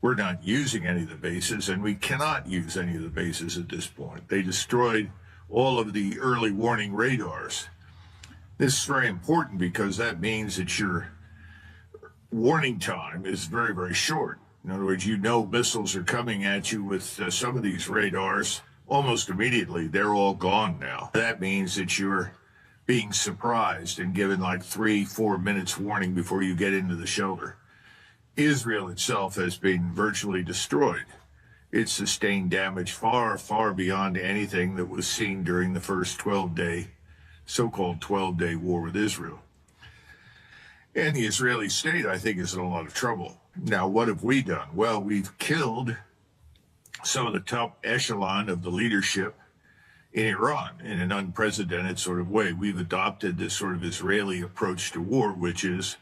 We're not using any of the bases, and we cannot use any of the bases at this point. They destroyed all of the early warning radars. This is very important because that means that your warning time is very, very short. In other words, missiles are coming at you with some of these radars almost immediately. They're all gone now. That means that you're being surprised and given like 3-4 minutes warning before you get into the shelter. Israel itself has been virtually destroyed. It sustained damage far, far beyond anything that was seen during the first 12-day, so-called 12-day war with Israel. And the Israeli state, I think, is in a lot of trouble. Now, what have we done? Well, we've killed some of the top echelon of the leadership in Iran in an unprecedented sort of way. We've adopted this sort of Israeli approach to war, which is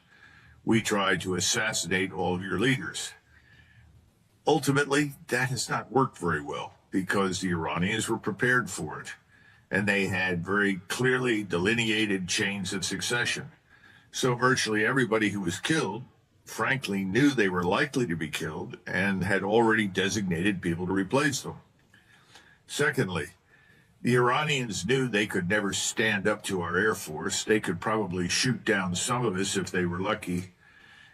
we try to assassinate all of your leaders. Ultimately, that has not worked very well because the Iranians were prepared for it, and they had very clearly delineated chains of succession. So virtually everybody who was killed, frankly, knew they were likely to be killed and had already designated people to replace them. Secondly, the Iranians knew they could never stand up to our Air Force. They could probably shoot down some of us if they were lucky.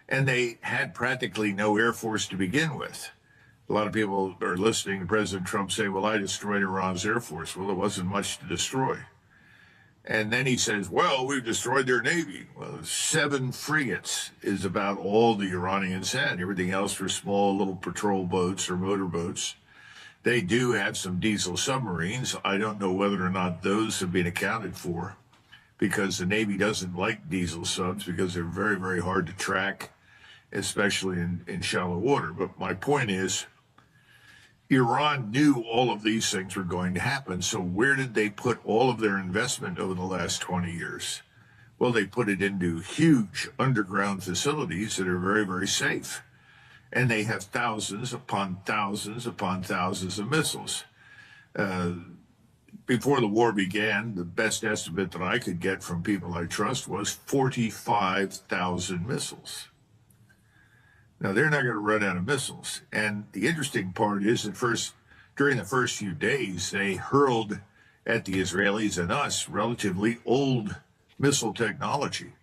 And they had practically no Air Force to begin with. A lot of people are listening to President Trump say, well, I destroyed Iran's Air Force. Well, there wasn't much to destroy. And then he says, well, we've destroyed their Navy. Well, 7 frigates is about all the Iranians had. Everything else were small little patrol boats or motorboats. They do have some diesel submarines. I don't know whether or not those have been accounted for because the Navy doesn't like diesel subs because they're very, very hard to track, especially in shallow water. But my point is, Iran knew all of these things were going to happen. So where did they put all of their investment over the last 20 years? Well, they put it into huge underground facilities that are very, very safe. And they have thousands upon thousands upon thousands of missiles. Before the war began, the best estimate that I could get from people I trust was 45,000 missiles. Now, they're not going to run out of missiles. And the interesting part is that during the first few days, they hurled at the Israelis and us relatively old missile technology.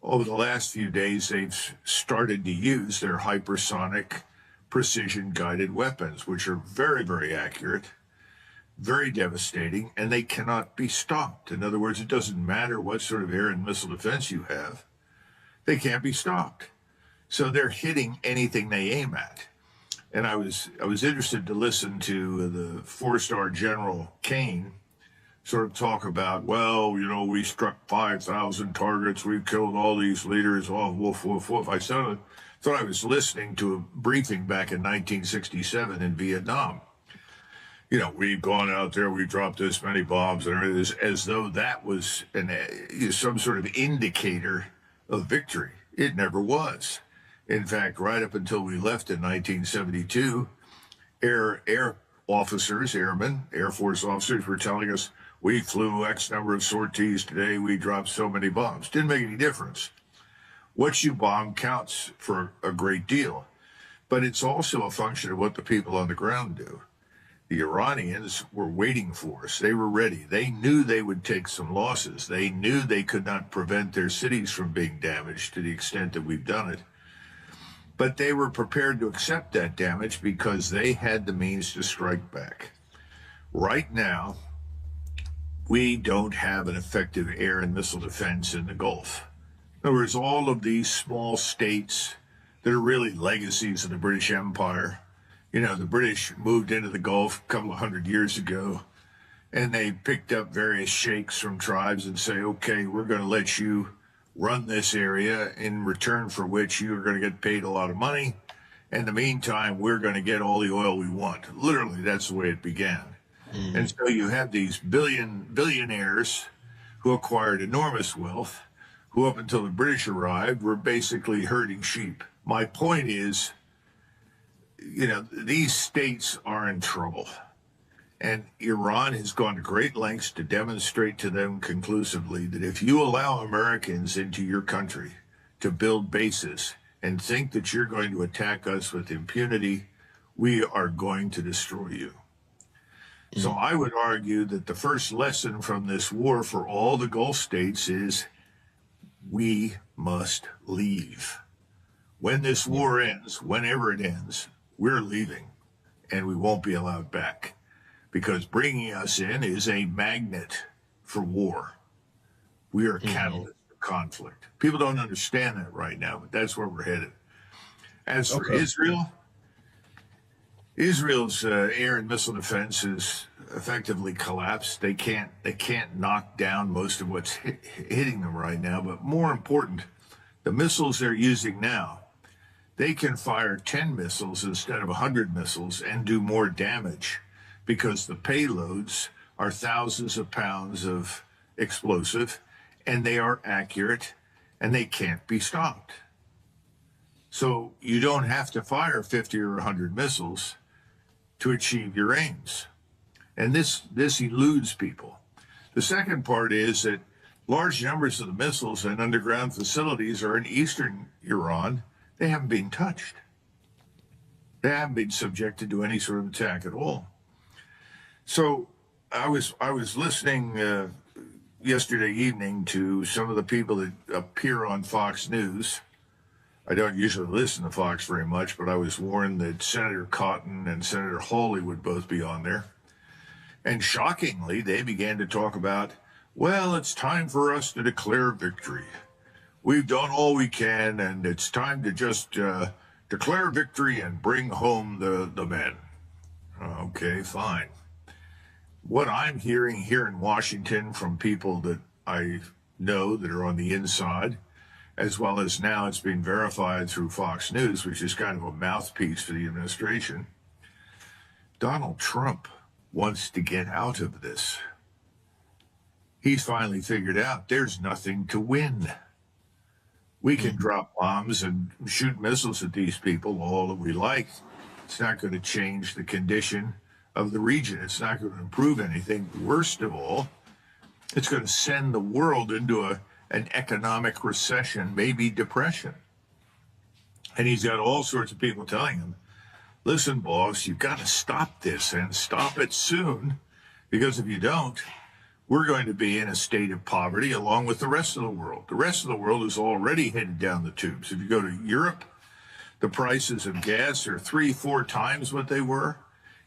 Over the last few days, they've started to use their hypersonic precision-guided weapons, which are very, very accurate, very devastating, and they cannot be stopped. In other words, it doesn't matter what sort of air and missile defense you have. They can't be stopped. So they're hitting anything they aim at. And I was interested to listen to the 4-star General Kane sort of talk about, well, we struck 5,000 targets, we killed all these leaders, oh, woof, woof, woof. I thought I was listening to a briefing back in 1967 in Vietnam. We've gone out there, we dropped this many bombs, and everything, as though that was some sort of indicator of victory. It never was. In fact, right up until we left in 1972, air officers, airmen, Air Force officers were telling us, we flew X number of sorties today, we dropped so many bombs. Didn't make any difference. What you bomb counts for a great deal, but it's also a function of what the people on the ground do. The Iranians were waiting for us. They were ready. They knew they would take some losses. They knew they could not prevent their cities from being damaged to the extent that we've done it. But they were prepared to accept that damage because they had the means to strike back. Right now, we don't have an effective air and missile defense in the Gulf. In other words, all of these small states that are really legacies of the British Empire, the British moved into the Gulf a couple of 100 years ago, and they picked up various sheikhs from tribes and say, okay, we're going to let you run this area, in return for which you're going to get paid a lot of money. In the meantime, we're going to get all the oil we want. Literally, that's the way it began. And so you have these billionaires who acquired enormous wealth, who up until the British arrived were basically herding sheep. My point is, these states are in trouble. And Iran has gone to great lengths to demonstrate to them conclusively that if you allow Americans into your country to build bases, and think that you're going to attack us with impunity, we are going to destroy you. So I would argue that the first lesson from this war for all the Gulf states is we must leave. When this war ends, whenever it ends, we're leaving and we won't be allowed back, because bringing us in is a magnet for war. We are a catalyst for conflict. People don't understand that right now, but that's where we're headed. As for Israel, Israel's air and missile defense is effectively collapsed. They can't knock down most of what's hitting them right now. But more important, the missiles they're using now, they can fire 10 missiles instead of 100 missiles and do more damage because the payloads are thousands of pounds of explosive, and they are accurate, and they can't be stopped. So you don't have to fire 50 or 100 missiles to achieve your aims. And this eludes people. The second part is that large numbers of the missiles and underground facilities are in eastern Iran. They haven't been touched. They haven't been subjected to any sort of attack at all. So I was listening yesterday evening to some of the people that appear on Fox News. I don't usually listen to Fox very much, but I was warned that Senator Cotton and Senator Hawley would both be on there. And shockingly, they began to talk about, well, it's time for us to declare victory. We've done all we can, and it's time to just declare victory and bring home the men. Okay, fine. What I'm hearing here in Washington from people that I know that are on the inside, as well as now it's been verified through Fox News, which is kind of a mouthpiece for the administration, Donald Trump wants to get out of this. He's finally figured out there's nothing to win. We can drop bombs and shoot missiles at these people all that we like. It's not going to change the condition of the region. It's not going to improve anything. Worst of all, it's going to send the world into an economic recession, maybe depression. And he's got all sorts of people telling him, listen, boss, you've got to stop this and stop it soon, because if you don't, we're going to be in a state of poverty along with the rest of the world. The rest of the world is already headed down the tubes. If you go to Europe, the prices of gas are 3-4 times what they were.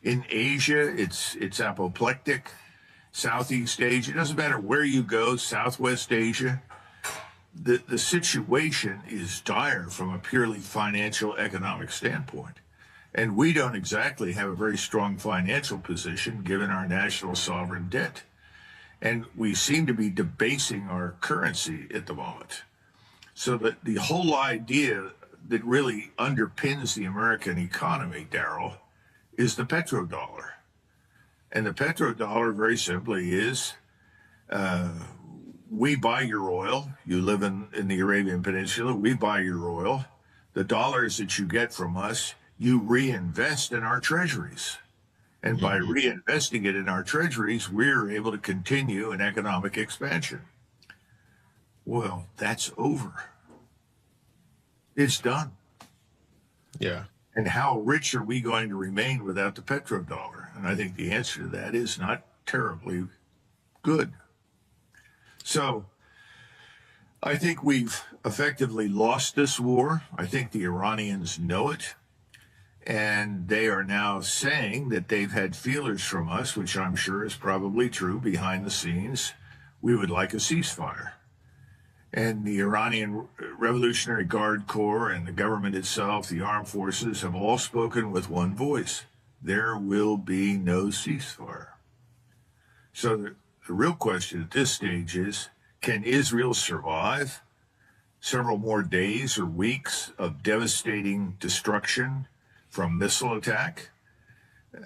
In Asia, it's apoplectic. Southeast Asia, it doesn't matter where you go, Southwest Asia, the situation is dire from a purely financial economic standpoint. And we don't exactly have a very strong financial position given our national sovereign debt. And we seem to be debasing our currency at the moment. So that the whole idea that really underpins the American economy, Darrell, is the petrodollar. And the petrodollar very simply is we buy your oil. You live in the Arabian Peninsula. We buy your oil. The dollars that you get from us, you reinvest in our treasuries. And by reinvesting it in our treasuries, we're able to continue an economic expansion. Well, that's over. It's done. Yeah. And how rich are we going to remain without the petrodollar? And I think the answer to that is not terribly good. So I think we've effectively lost this war. I think the Iranians know it. And they are now saying that they've had feelers from us, which I'm sure is probably true behind the scenes. We would like a ceasefire. And the Iranian Revolutionary Guard Corps and the government itself, the armed forces, have all spoken with one voice. There will be no ceasefire. So the real question at this stage is, can Israel survive several more days or weeks of devastating destruction from missile attack?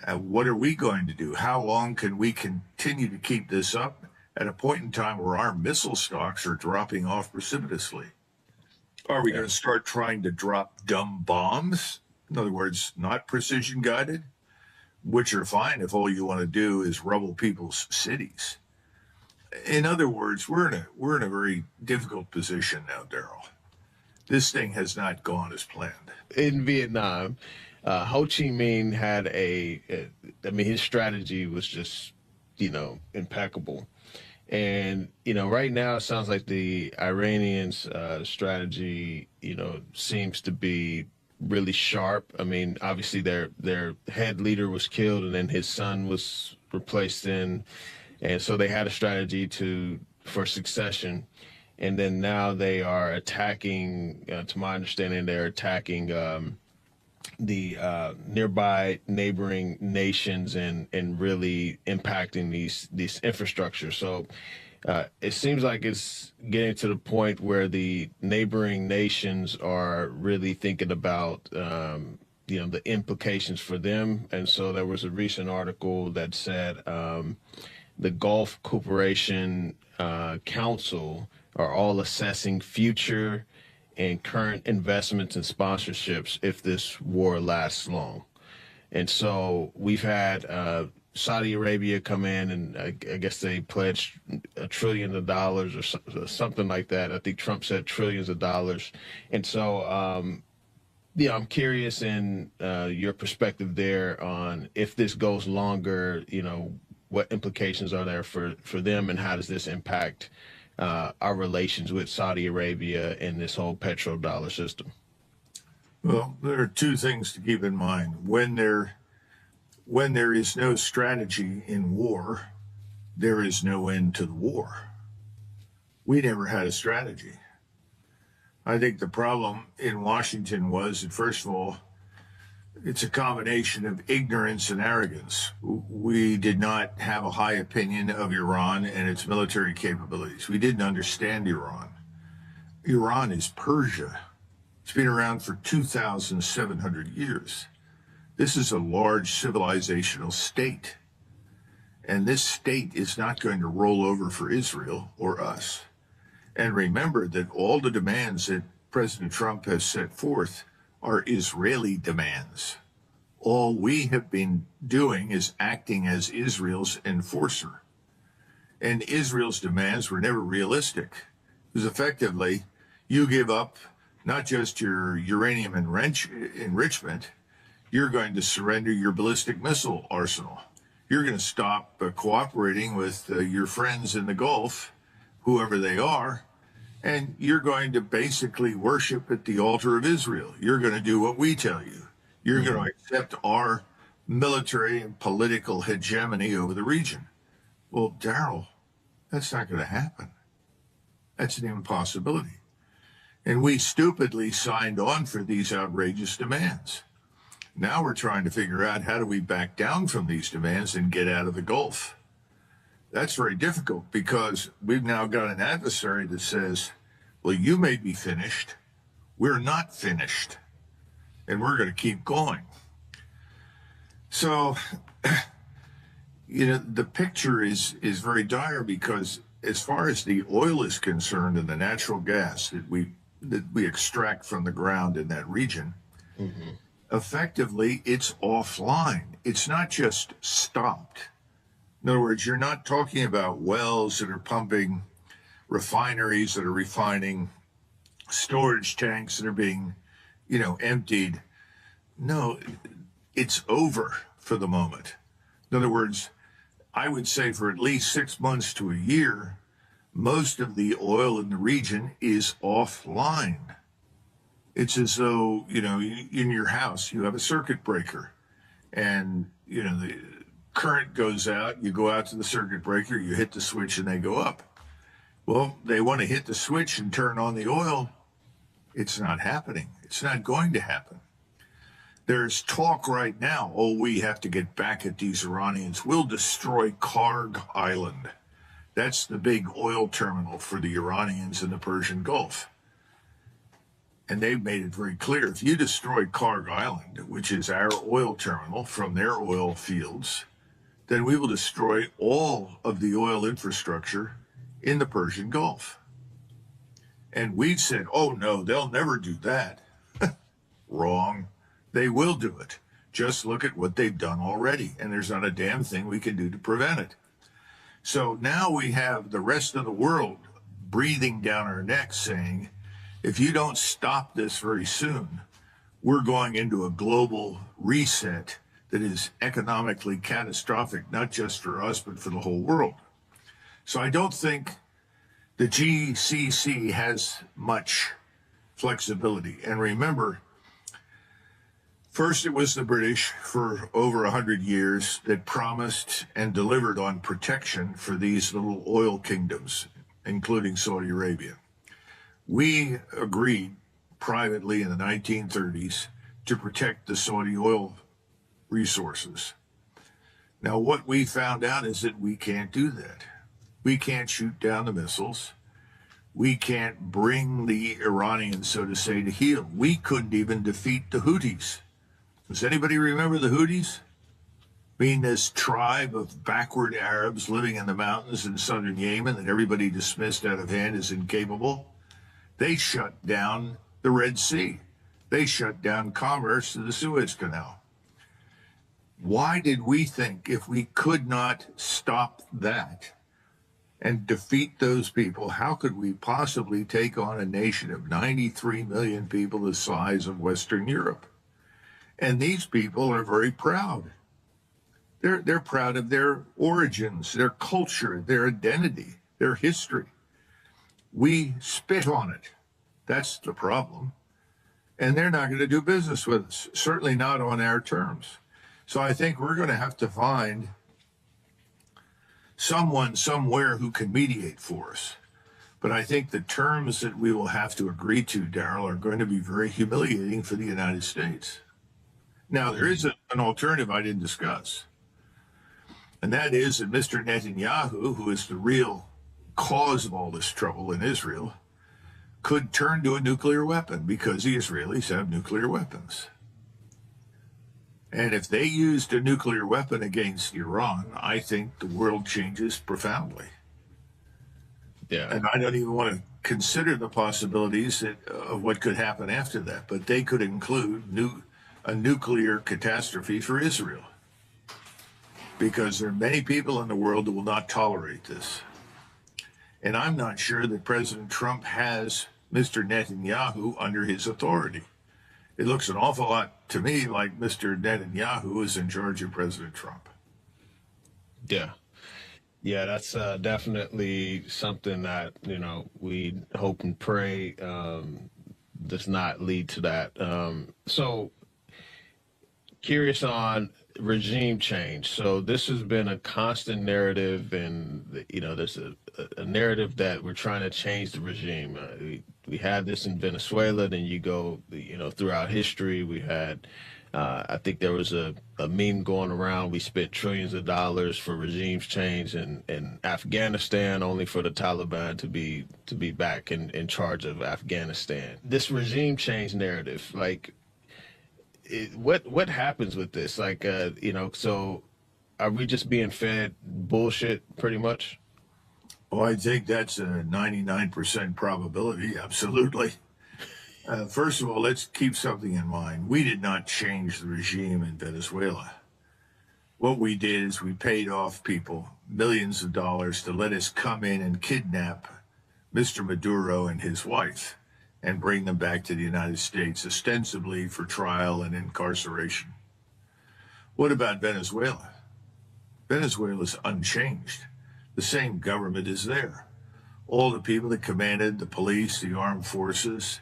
What are we going to do? How long can we continue to keep this up at a point in time where our missile stocks are dropping off precipitously? Are we going to start trying to drop dumb bombs? In other words, not precision guided, which are fine if all you want to do is rubble people's cities. In other words, we're in a very difficult position now, Darrell. This thing has not gone as planned. In Vietnam, Ho Chi Minh had I mean, his strategy was just, impeccable. And, right now it sounds like the Iranians' strategy, seems to be really sharp. I mean, obviously their head leader was killed and then his son was replaced and so they had a strategy for succession. And then now they are attacking, to my understanding, they're attacking the nearby neighboring nations and really impacting these infrastructure. So it seems like it's getting to the point where the neighboring nations are really thinking about the implications for them. And so there was a recent article that said the Gulf Cooperation Council are all assessing future and current investments and sponsorships if this war lasts long. And so we've had Saudi Arabia come in and I guess they pledged $1 trillion or something like that. I think Trump said trillions of dollars. And so, I'm curious in your perspective there on if this goes longer, what implications are there for them and how does this impact our relations with Saudi Arabia and this whole petrodollar system? Well, there are two things to keep in mind. When there is no strategy in war, there is no end to the war. We never had a strategy. I think the problem in Washington was that, first of all, it's a combination of ignorance and arrogance. We did not have a high opinion of Iran and its military capabilities. We didn't understand Iran. Iran is Persia. It's been around for 2,700 years. This is a large civilizational state. And this state is not going to roll over for Israel or us. And remember that all the demands that President Trump has set forth are Israeli demands. All we have been doing is acting as Israel's enforcer. And Israel's demands were never realistic. Because effectively, you give up not just your uranium enrichment, you're going to surrender your ballistic missile arsenal. You're going to stop cooperating with your friends in the Gulf, whoever they are, and you're going to basically worship at the altar of Israel. You're going to do what we tell you. You're going to accept our military and political hegemony over the region. Well, Daryl, that's not going to happen. That's an impossibility. And we stupidly signed on for these outrageous demands. Now we're trying to figure out how do we back down from these demands and get out of the Gulf. That's very difficult because we've now got an adversary that says, well, you may be finished. We're not finished. And we're going to keep going. So, the picture is very dire because as far as the oil is concerned and the natural gas that we extract from the ground in that region, effectively it's offline. It's not just stopped. In other words, you're not talking about wells that are pumping, refineries that are refining, storage tanks that are being, emptied. No, it's over for the moment. In other words, I would say for at least 6 months to a year, most of the oil in the region is offline. It's as though, in your house, you have a circuit breaker and, the current goes out, you go out to the circuit breaker, you hit the switch and they go up. Well, they want to hit the switch and turn on the oil. It's not happening. It's not going to happen. There's talk right now, we have to get back at these Iranians. We'll destroy Karg Island. That's the big oil terminal for the Iranians in the Persian Gulf. And they've made it very clear, if you destroy Karg Island, which is our oil terminal from their oil fields, then we will destroy all of the oil infrastructure in the Persian Gulf. And we've said, oh no, they'll never do that. Wrong. They will do it. Just look at what they've done already, and there's not a damn thing we can do to prevent it. So now we have the rest of the world breathing down our necks saying, If you don't stop this very soon, we're going into a global reset that is economically catastrophic, not just for us, but for the whole world. So I don't think the GCC has much flexibility. And remember, first it was the British for over 100 years that promised and delivered on protection for these little oil kingdoms, including Saudi Arabia. We agreed privately in the 1930s to protect the Saudi oil resources. Now, what we found out is that we can't do that. We can't shoot down the missiles. We can't bring the Iranians, so to say, to heel. We couldn't even defeat the Houthis. Does anybody remember the Houthis? I mean, this tribe of backward Arabs living in the mountains in southern Yemen that everybody dismissed out of hand as incapable. They shut down the Red Sea. They shut down commerce to the Suez Canal. Why did we think if we could not stop that and defeat those people, how could we possibly take on a nation of 93 million people the size of Western Europe? And these people are very proud. They're proud of their origins, their culture, their identity, their history. We spit on it. That's the problem. And they're not going to do business with us, certainly not on our terms. So I think we're going to have to find someone somewhere who can mediate for us. But I think the terms that we will have to agree to, Daryl, are going to be very humiliating for the United States. Now, there is an alternative I didn't discuss, and that is that Mr. Netanyahu, who is the real cause of all this trouble in Israel, could turn to a nuclear weapon because the Israelis have nuclear weapons. And if they used a nuclear weapon against Iran, I think the world changes profoundly. Yeah. And I don't even want to consider the possibilities of what could happen after that, but they could include a nuclear catastrophe for Israel, because there are many people in the world that will not tolerate this. And I'm not sure that President Trump has Mr. Netanyahu under his authority. It looks an awful lot to me like Mr. Netanyahu is in charge of President Trump. Yeah. Yeah, that's definitely something that, we hope and pray does not lead to that. So curious on regime change. So this has been a constant narrative, and there's a narrative that we're trying to change the regime. We had this in Venezuela. Then you go, throughout history, we had. I think there was a meme going around. We spent trillions of dollars for regimes change in Afghanistan, only for the Taliban to be back in charge of Afghanistan. This regime change narrative, like. What happens with this? So are we just being fed bullshit pretty much? Well, I think that's a 99% probability. Absolutely. First of all, let's keep something in mind. We did not change the regime in Venezuela. What we did is we paid off people millions of dollars to let us come in and kidnap Mr. Maduro and his wife and bring them back to the United States, ostensibly for trial and incarceration. What about Venezuela? Venezuela is unchanged. The same government is there. All the people that commanded the police, the armed forces,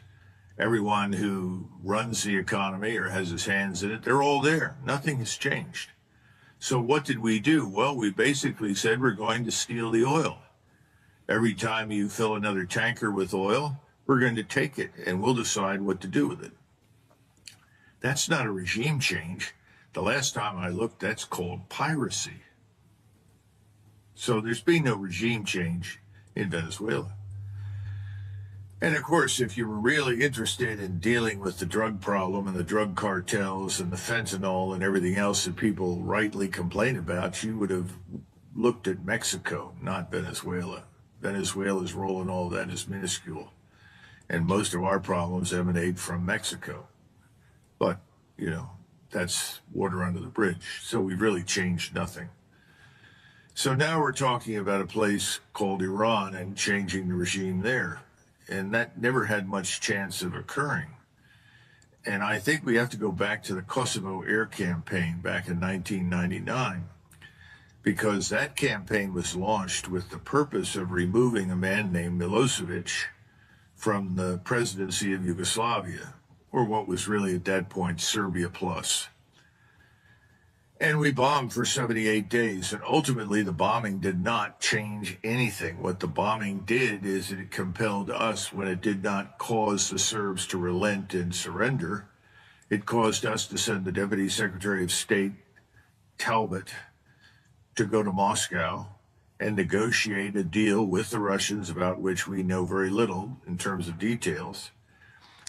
everyone who runs the economy or has his hands in it, they're all there. Nothing has changed. So what did we do? Well, we basically said we're going to steal the oil. Every time you fill another tanker with oil, we're going to take it and we'll decide what to do with it. That's not a regime change. The last time I looked, that's called piracy. So there's been no regime change in Venezuela. And of course, if you were really interested in dealing with the drug problem and the drug cartels and the fentanyl and everything else that people rightly complain about, you would have looked at Mexico, not Venezuela. Venezuela's role in all that is minuscule. And most of our problems emanate from Mexico. But, that's water under the bridge. So we've really changed nothing. So now we're talking about a place called Iran and changing the regime there. and that never had much chance of occurring. And I think we have to go back to the Kosovo air campaign back in 1999, because that campaign was launched with the purpose of removing a man named Milosevic from the presidency of Yugoslavia, or what was really at that point Serbia Plus. And we bombed for 78 days, and ultimately the bombing did not change anything. What the bombing did is it compelled us, when it did not cause the Serbs to relent and surrender, it caused us to send the Deputy Secretary of State, Talbot, to go to Moscow and negotiate a deal with the Russians about which we know very little in terms of details,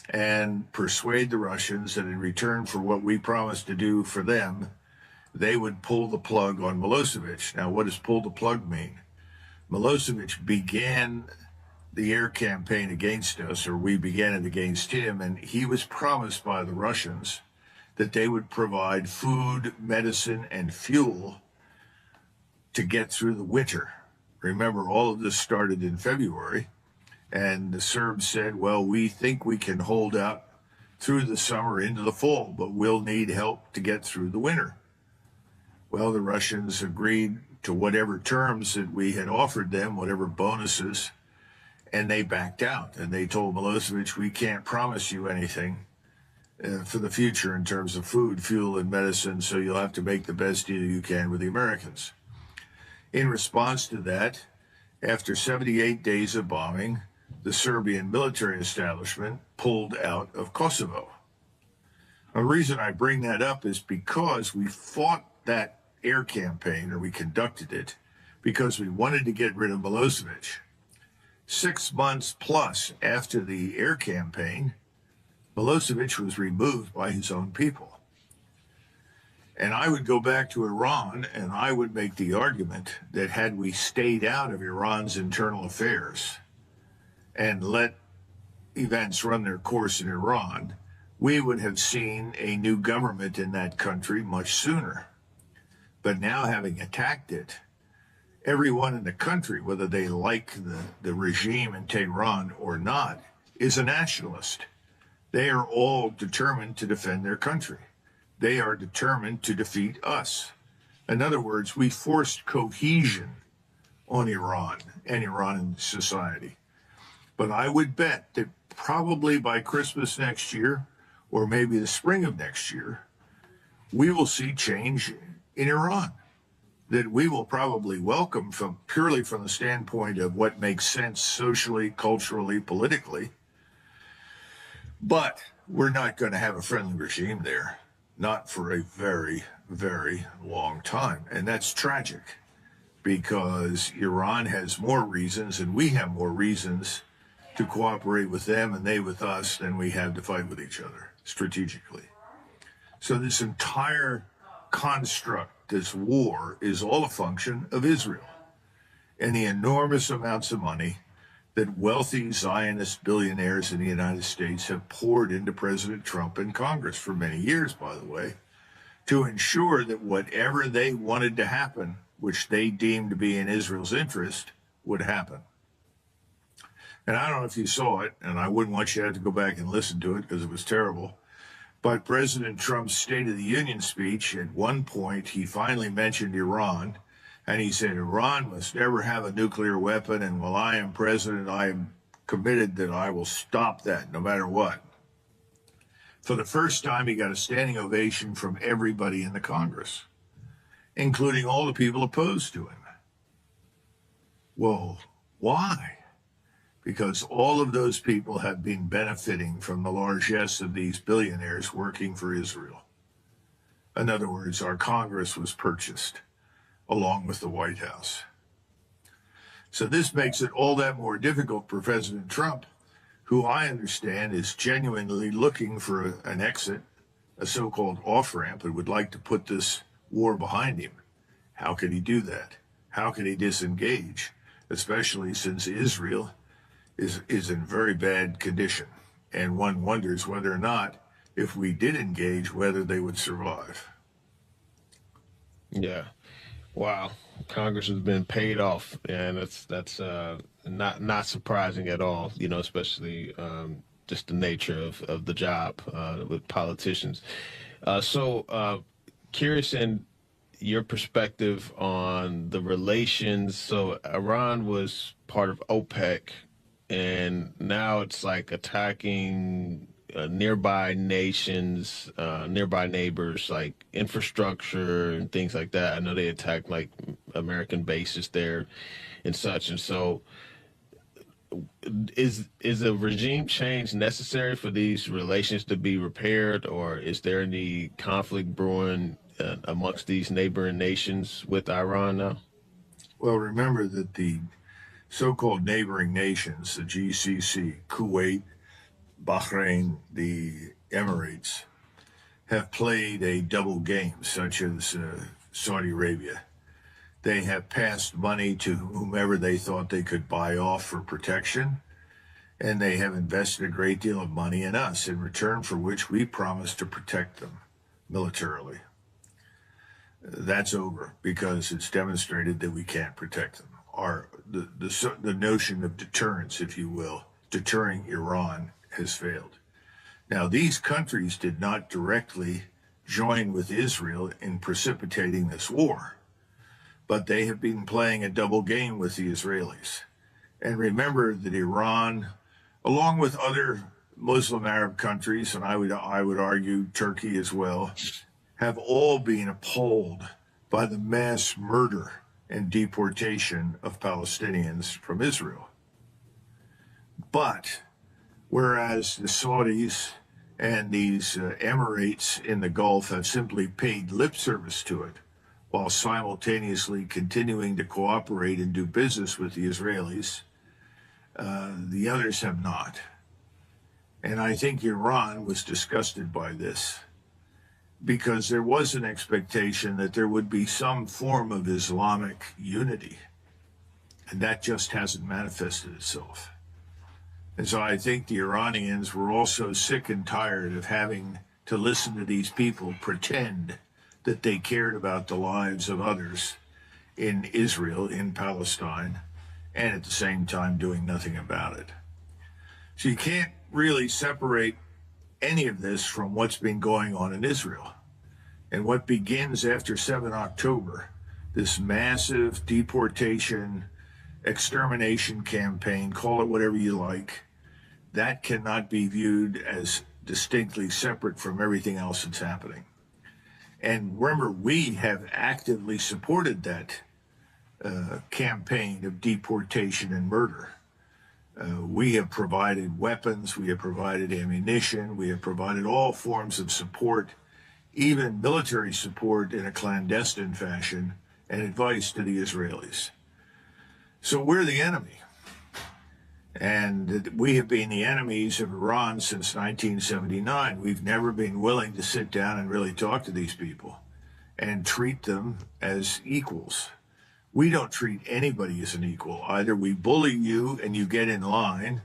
and persuade the Russians that in return for what we promised to do for them, they would pull the plug on Milosevic. Now, what does pull the plug mean? Milosevic began the air campaign against us, or we began it against him, and he was promised by the Russians that they would provide food, medicine, and fuel to get through the winter. Remember, all of this started in February, and the Serbs said, well, we think we can hold out through the summer into the fall, but we'll need help to get through the winter. Well, the Russians agreed to whatever terms that we had offered them, whatever bonuses, and they backed out. And they told Milosevic, we can't promise you anything for the future in terms of food, fuel, and medicine, so you'll have to make the best deal you can with the Americans. In response to that, after 78 days of bombing, the Serbian military establishment pulled out of Kosovo. The reason I bring that up is because we fought that air campaign, or we conducted it, because we wanted to get rid of Milosevic. 6 months plus after the air campaign, Milosevic was removed by his own people. And I would go back to Iran, and I would make the argument that had we stayed out of Iran's internal affairs and let events run their course in Iran, we would have seen a new government in that country much sooner. But now, having attacked it, everyone in the country, whether they like the regime in Tehran or not, is a nationalist. They are all determined to defend their country. They are determined to defeat us. In other words, we forced cohesion on Iran and Iranian society. But I would bet that probably by Christmas next year, or maybe the spring of next year, we will see change in Iran that we will probably welcome purely from the standpoint of what makes sense socially, culturally, politically. But we're not going to have a friendly regime there, not for a very, very long time. And that's tragic, because Iran has more reasons, and we have more reasons to cooperate with them and they with us than we have to fight with each other strategically. So this entire construct, this war, is all a function of Israel and the enormous amounts of money that wealthy Zionist billionaires in the United States have poured into President Trump and Congress for many years, by the way, to ensure that whatever they wanted to happen, which they deemed to be in Israel's interest, would happen. And I don't know if you saw it, and I wouldn't want you to have to go back and listen to it because it was terrible, but President Trump's State of the Union speech, at one point, he finally mentioned Iran, and he said, Iran must never have a nuclear weapon, and while I am president, I am committed that I will stop that no matter what. For the first time, he got a standing ovation from everybody in the Congress, including all the people opposed to him. Well, why? Because all of those people have been benefiting from the largesse of these billionaires working for Israel. In other words, our Congress was purchased along with the White House. So this makes it all that more difficult for President Trump, who I understand is genuinely looking for an exit, a so-called off-ramp, and would like to put this war behind him. How could he do that? How can he disengage, especially since Israel is in very bad condition? And one wonders whether or not, if we did engage, whether they would survive. Yeah. Wow, Congress has been paid off, and that's not surprising at all. You know, especially just the nature of the job with politicians. Curious in your perspective on the relations. So Iran was part of OPEC, and now it's like attacking nearby nations, nearby neighbors, like infrastructure and things like that. I know they attacked like American bases there and such. And so, is a regime change necessary for these relations to be repaired, or is there any conflict brewing amongst these neighboring nations with Iran now? Well, remember that the so-called neighboring nations, the GCC, Kuwait, Bahrain, the Emirates, have played a double game, such as Saudi Arabia. They have passed money to whomever they thought they could buy off for protection, and they have invested a great deal of money in us, in return for which we promised to protect them militarily. That's over because it's demonstrated that we can't protect them. The notion of deterrence, if you will, deterring Iran has failed. Now, these countries did not directly join with Israel in precipitating this war, but they have been playing a double game with the Israelis. And remember that Iran, along with other Muslim Arab countries, and I would argue Turkey as well, have all been appalled by the mass murder and deportation of Palestinians from Israel. But whereas the Saudis and these Emirates in the Gulf have simply paid lip service to it, while simultaneously continuing to cooperate and do business with the Israelis, the others have not. And I think Iran was disgusted by this because there was an expectation that there would be some form of Islamic unity, and that just hasn't manifested itself. And so I think the Iranians were also sick and tired of having to listen to these people pretend that they cared about the lives of others in Israel, in Palestine, and at the same time doing nothing about it. So you can't really separate any of this from what's been going on in Israel. And what begins after 7 October, this massive deportation, extermination campaign, call it whatever you like, that cannot be viewed as distinctly separate from everything else that's happening. And remember, we have actively supported that campaign of deportation and murder. We have provided weapons, we have provided ammunition, we have provided all forms of support, even military support in a clandestine fashion, and advice to the Israelis. So we're the enemy. And we have been the enemies of Iran since 1979. We've never been willing to sit down and really talk to these people and treat them as equals. We don't treat anybody as an equal. Either we bully you and you get in line,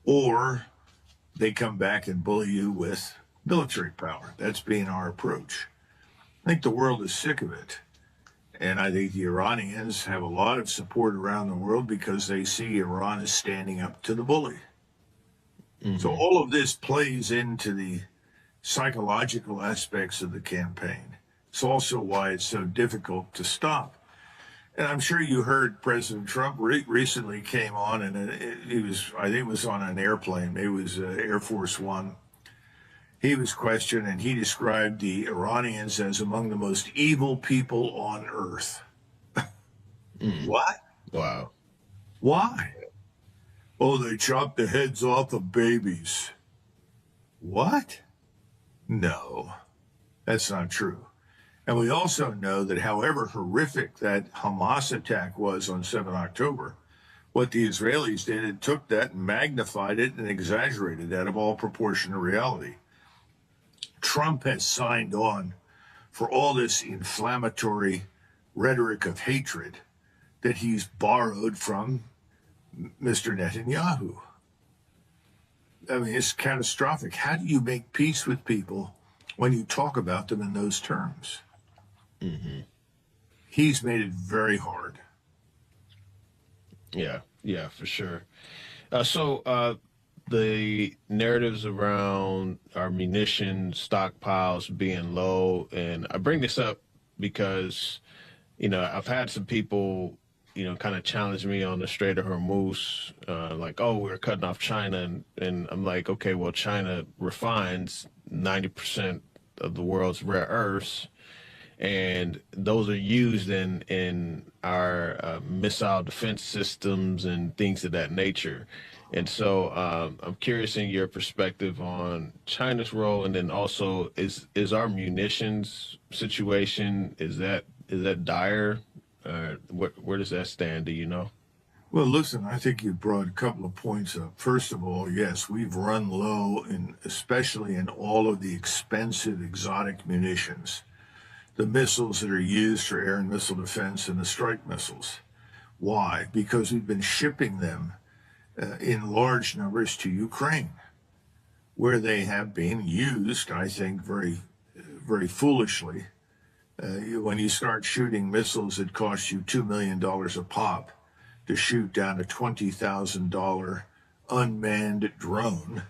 or they come back and bully you with military power. That's been our approach. I think the world is sick of it. And I think the Iranians have a lot of support around the world because they see Iran as standing up to the bully. Mm-hmm. So all of this plays into the psychological aspects of the campaign. It's also why it's so difficult to stop. And I'm sure you heard President Trump recently came on, and he was, I think it was on an airplane, maybe it was Air Force One. He was questioned, and he described the Iranians as among the most evil people on earth. What? Wow. Why? Oh, they chop the heads off of babies. What? No, that's not true. And we also know that however horrific that Hamas attack was on 7 October, what the Israelis did, it took that and magnified it and exaggerated that of all proportion to reality. Trump has signed on for all this inflammatory rhetoric of hatred that he's borrowed from Mr. Netanyahu. I mean, it's catastrophic. How do you make peace with people when you talk about them in those terms? Mm-hmm. He's made it very hard. Yeah, yeah, for sure. So the narratives around our munition stockpiles being low, and I bring this up because, I've had some people, kind of challenge me on the Strait of Hormuz, like, oh, we're cutting off China. And I'm like, okay, well, China refines 90% of the world's rare earths, and those are used in our missile defense systems and things of that nature. And so I'm curious in your perspective on China's role, and then also is our munitions situation, is that dire? Where does that stand? Do you know? Well, listen, I think you brought a couple of points up. First of all, yes, we've run low, especially in all of the expensive exotic munitions, the missiles that are used for air and missile defense and the strike missiles. Why? Because we've been shipping them in large numbers to Ukraine, where they have been used, I think, very, very foolishly. When you start shooting missiles that cost you $2 million a pop to shoot down a $20,000 unmanned drone,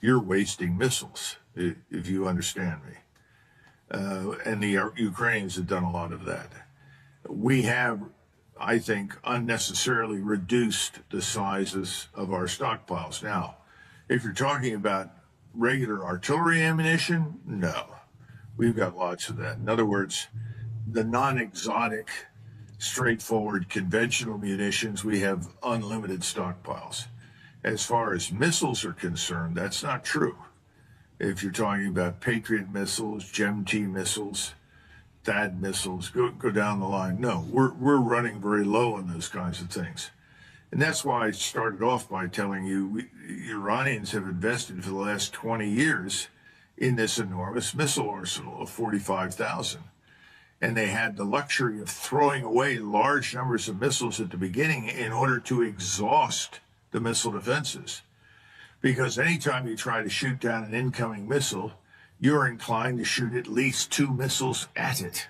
you're wasting missiles, if you understand me. And the Ukrainians have done a lot of that. We have, I think, unnecessarily reduced the sizes of our stockpiles. Now, if you're talking about regular artillery ammunition, no. We've got lots of that. In other words, the non-exotic, straightforward, conventional munitions, we have unlimited stockpiles. As far as missiles are concerned, that's not true. If you're talking about Patriot missiles, GEM-T missiles, THAAD missiles, go down the line. No, we're running very low on those kinds of things. And that's why I started off by telling you Iranians have invested for the last 20 years in this enormous missile arsenal of 45,000. And they had the luxury of throwing away large numbers of missiles at the beginning in order to exhaust the missile defenses. Because anytime you try to shoot down an incoming missile, you're inclined to shoot at least 2 missiles at it.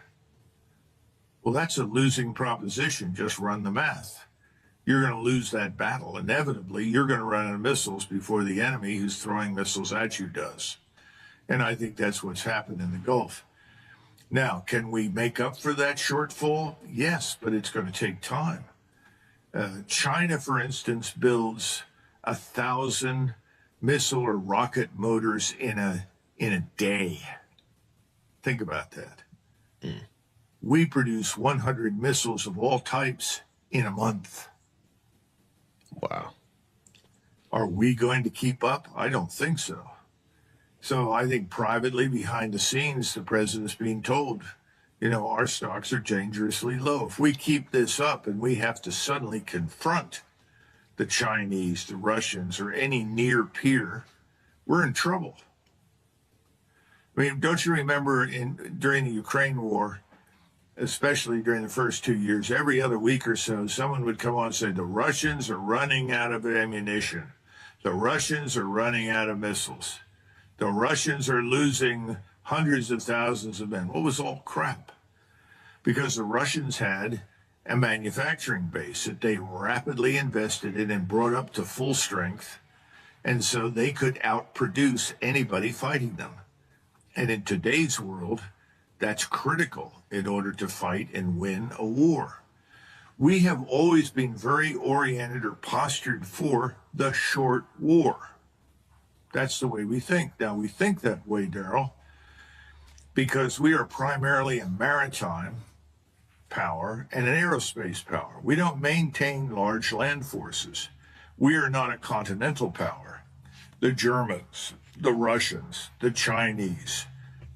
Well, that's a losing proposition. Just run the math. You're going to lose that battle. Inevitably, you're going to run out of missiles before the enemy who's throwing missiles at you does. And I think that's what's happened in the Gulf. Now, can we make up for that shortfall? Yes, but it's going to take time. China, for instance, builds 1,000 missile or rocket motors in a day. Think about that. We produce 100 missiles of all types in a month. Wow. Are we going to keep up? I don't think so. So I think privately, behind the scenes, the president's being told, our stocks are dangerously low. If we keep this up and we have to suddenly confront the Chinese, the Russians, or any near peer, we're in trouble. I mean, don't you remember during the Ukraine war, especially during the first 2 years, every other week or so, someone would come on and say, the Russians are running out of ammunition. The Russians are running out of missiles. The Russians are losing hundreds of thousands of men. Well, it was all crap, because the Russians had a manufacturing base that they rapidly invested in and brought up to full strength, and so they could outproduce anybody fighting them. And in today's world, that's critical in order to fight and win a war. We have always been very oriented or postured for the short war. That's the way we think. Now, we think that way, Daryl, because we are primarily a maritime power and an aerospace power. We don't maintain large land forces. We are not a continental power. The Germans, the Russians, the Chinese,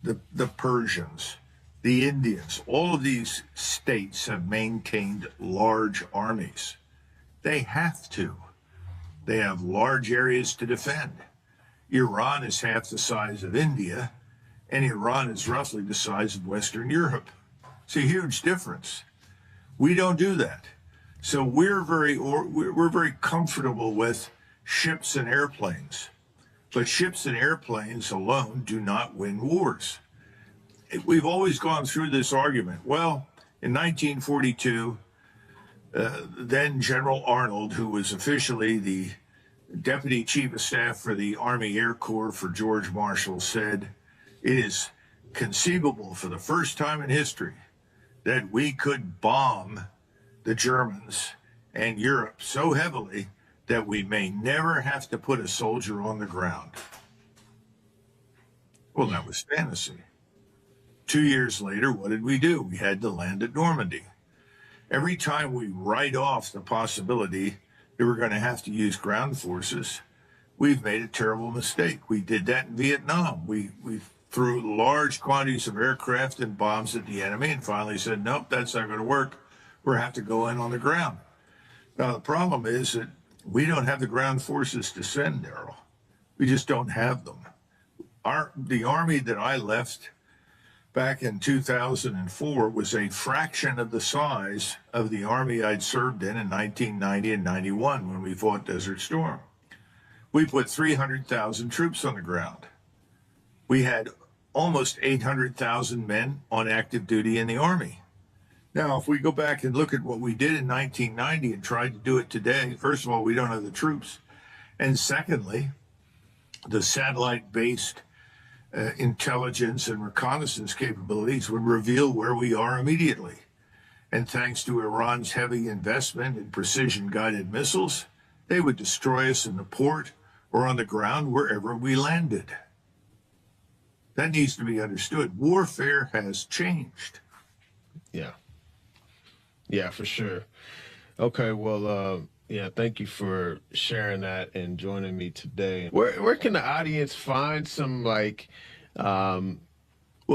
the Persians, the Indians, all of these states have maintained large armies. They have to. They have large areas to defend. Iran is half the size of India, and Iran is roughly the size of Western Europe. It's a huge difference. We don't do that. So we're very comfortable with ships and airplanes. But ships and airplanes alone do not win wars. We've always gone through this argument. Well, In 1942, then General Arnold, who was officially the Deputy Chief of Staff for the Army Air Corps for George Marshall, said, "It is conceivable for the first time in history that we could bomb the Germans and Europe so heavily that we may never have to put a soldier on the ground." Well, that was fantasy. 2 years later, what did we do? We had to land at Normandy. Every time we write off the possibility that we're going to have to use ground forces, we've made a terrible mistake. We did that in Vietnam. We threw large quantities of aircraft and bombs at the enemy and finally said, nope, that's not going to work. We'll have to go in on the ground. Now, the problem is that we don't have the ground forces to send, Daryl. We just don't have them. The army that I left back in 2004 was a fraction of the size of the army I'd served in 1990 and 91 when we fought Desert Storm. We put 300,000 troops on the ground. We had almost 800,000 men on active duty in the army. Now, if we go back and look at what we did in 1990 and tried to do it today, first of all, we don't have the troops. And secondly, the satellite-based intelligence and reconnaissance capabilities would reveal where we are immediately. And thanks to Iran's heavy investment in precision-guided missiles, they would destroy us in the port or on the ground wherever we landed. That needs to be understood. Warfare has changed. Yeah. Yeah, for sure. Okay, well, yeah, thank you for sharing that and joining me today. Where can the audience find some Well,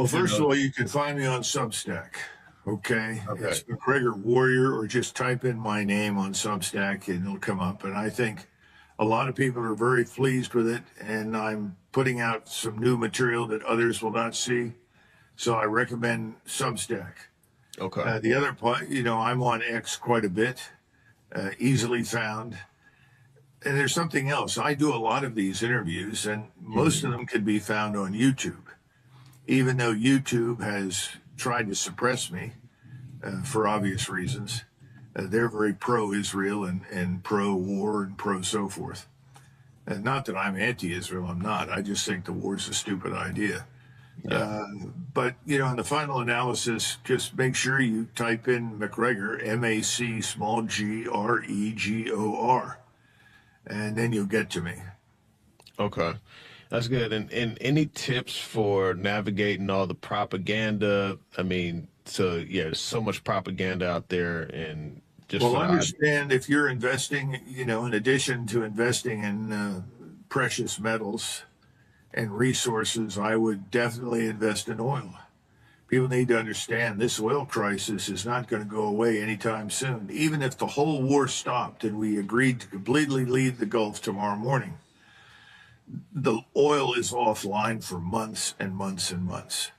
first of all, you can find me on Substack. Okay. It's Macgregor Warrior, or just type in my name on Substack and it'll come up. And I think a lot of people are very pleased with it. And I'm putting out some new material that others will not see. So I recommend Substack. Okay. The other part, I'm on X quite a bit, easily found. And there's something else. I do a lot of these interviews, and most of them can be found on YouTube. Even though YouTube has tried to suppress me for obvious reasons, they're very pro-Israel and pro-war and pro-so forth. And not that I'm anti-Israel, I'm not. I just think the war's a stupid idea. Yeah. But, in the final analysis, just make sure you type in Macgregor, MacGregor, and then you'll get to me. Okay. That's good. And any tips for navigating all the propaganda? I mean, there's so much propaganda out there, and just Well, understand if you're investing, in addition to investing in precious metals and resources, I would definitely invest in oil. People need to understand this oil crisis is not going to go away anytime soon. Even if the whole war stopped and we agreed to completely leave the Gulf tomorrow morning, the oil is offline for months and months and months.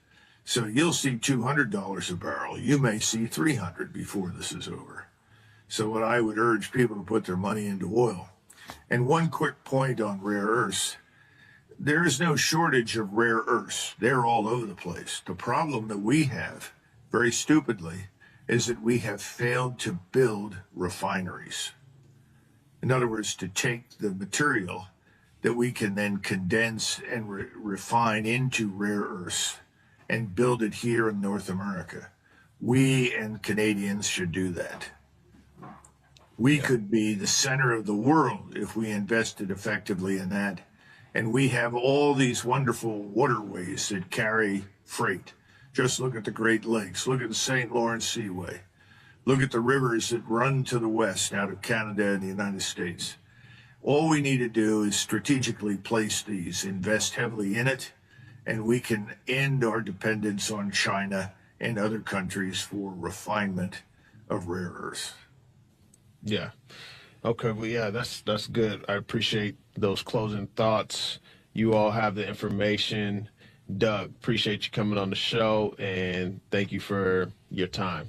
So you'll see $200 a barrel. You may see $300 before this is over. So what I would urge people to put their money into oil. And one quick point on rare earths. There is no shortage of rare earths. They're all over the place. The problem that we have, very stupidly, is that we have failed to build refineries. In other words, to take the material that we can then condense and refine into rare earths and build it here in North America. We and Canadians should do that. We could be the center of the world if we invested effectively in that. And we have all these wonderful waterways that carry freight. Just look at the Great Lakes. Look at the St. Lawrence Seaway. Look at the rivers that run to the west out of Canada and the United States. All we need to do is strategically place these, invest heavily in it, and we can end our dependence on China and other countries for refinement of rare earths. Yeah. Okay. Well, yeah, that's good. I appreciate those closing thoughts. You all have the information. Doug, appreciate you coming on the show, and thank you for your time.